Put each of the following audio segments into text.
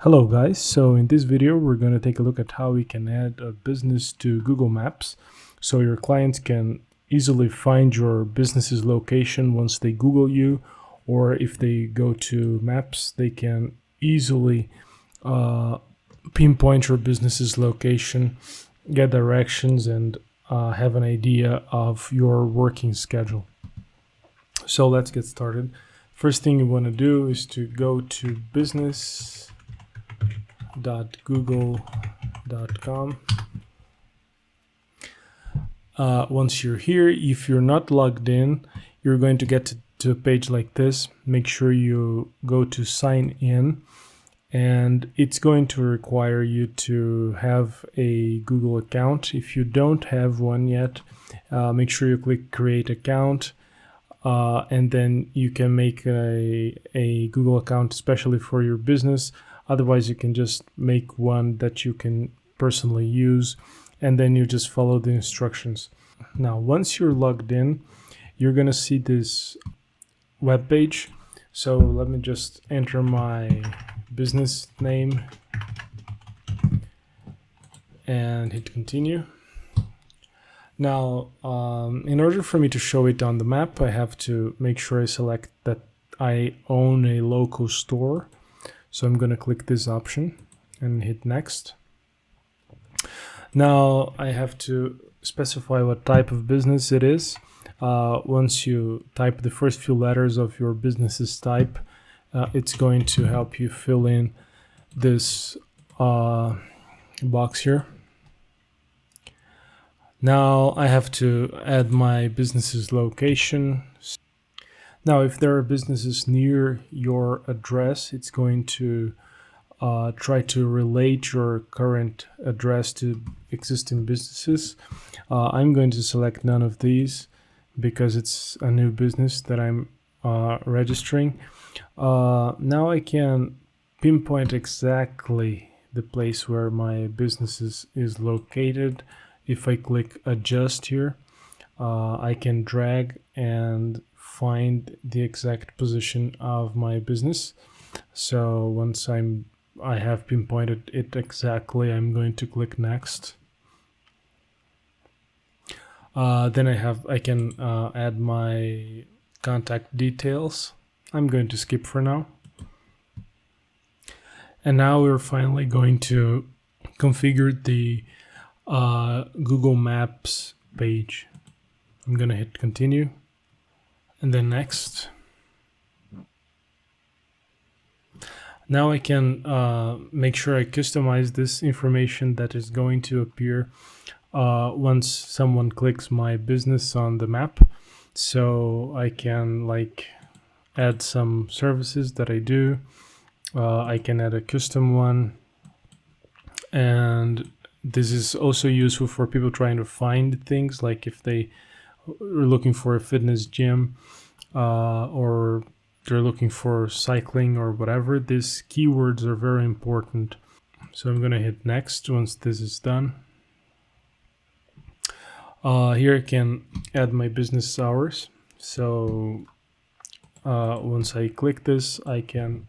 Hello guys, so in this video we're going to take a look at how we can add a business to Google Maps so your clients can easily find your business's location once they Google you, or if they go to Maps they can easily pinpoint your business's location, get directions, and have an idea of your working schedule. So let's get started. First thing you want to do is to go to business.google.com. Once you're here, if you're not logged in, you're going to get to a page like this. Make sure you go to sign in, and it's going to require you to have a Google account. If you don't have one yet, make sure you click create account. And then you can make a Google account especially for your business. Otherwise, you can just make one that you can personally use, and then you just follow the instructions. Now, once you're logged in, you're going to see this web page. So let me just enter my business name and hit continue. Now, in order for me to show it on the map, I have to make sure I select that I own a local store. So I'm going to click this option and hit next. Now I have to specify what type of business it is. Once you type the first few letters of your business's type, it's going to help you fill in this box here. Now I have to add my business's location. Now, if there are businesses near your address, it's going to try to relate your current address to existing businesses. I'm going to select none of these because it's a new business that I'm registering. Now I can pinpoint exactly the place where my business is located. If I click adjust here, I can drag and find the exact position of my business. So once I have pinpointed it exactly, I'm going to click next. Then I can add my contact details. I'm going to skip for now. And now we're finally going to configure the Google Maps page. I'm gonna hit continue and then next. Now I can make sure I customize this information that is going to appear once someone clicks my business on the map. So I can add some services that I do. I can add a custom one, and this is also useful for people trying to find things, like if they are looking for a fitness gym or they're looking for cycling or whatever. These keywords are very important. So I'm going to hit next once this is done. Here I can add my business hours. So once I click this, I can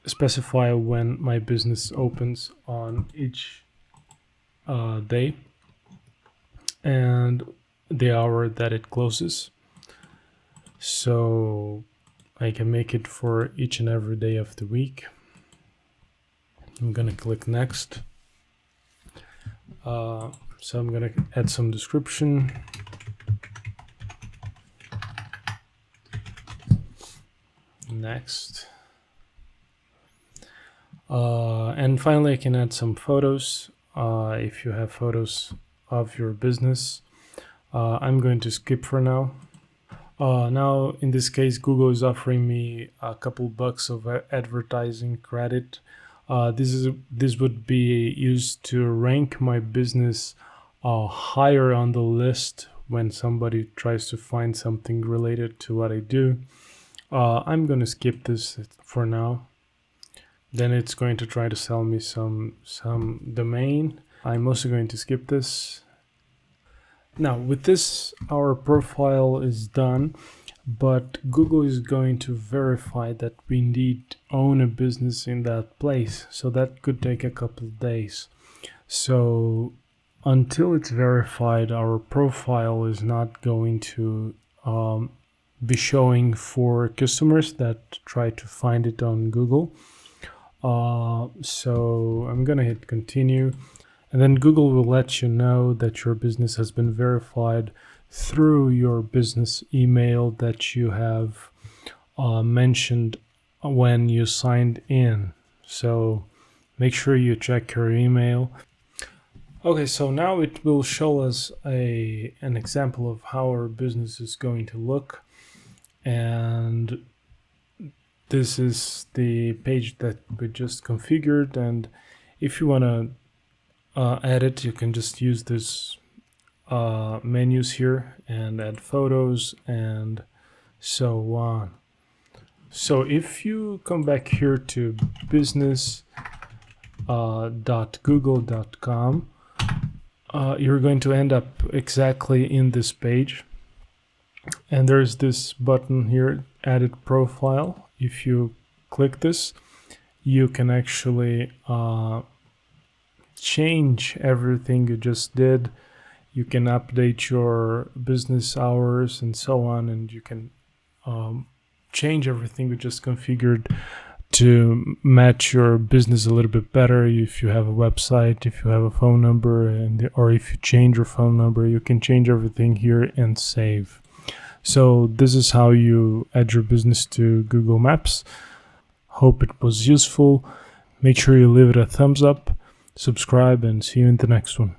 specify when my business opens on each day and the hour that it closes. So I can make it for each and every day of the week. I'm gonna click next. So I'm gonna add some description. Next. And finally, I can add some photos if you have photos of your business. I'm going to skip for now. Now, in this case, Google is offering me a couple bucks of advertising credit. This would be used to rank my business higher on the list when somebody tries to find something related to what I do. I'm going to skip this for now. Then it's going to try to sell me some domain. I'm also going to skip this. Now with this, our profile is done, but Google is going to verify that we indeed own a business in that place. So that could take a couple of days. So until it's verified, our profile is not going to be showing for customers that try to find it on Google. So I'm gonna hit continue, and then Google will let you know that your business has been verified through your business email that you have mentioned when you signed in. So make sure you check your email. Okay, so now it will show us an example of how our business is going to look, and this is the page that we just configured. And if you want to edit, you can just use this menus here and add photos and so on. So if you come back here to business.google.com, you're going to end up exactly in this page, and there's this button here, edit profile. If you click this, you can actually change everything you just did. You can update your business hours and so on, and you can change everything you just configured to match your business a little bit better. If you have a website, if you have a phone number, or if you change your phone number, you can change everything here and save. So this is how you add your business to Google Maps. Hope it was useful. Make sure you leave it a thumbs up, subscribe, and see you in the next one.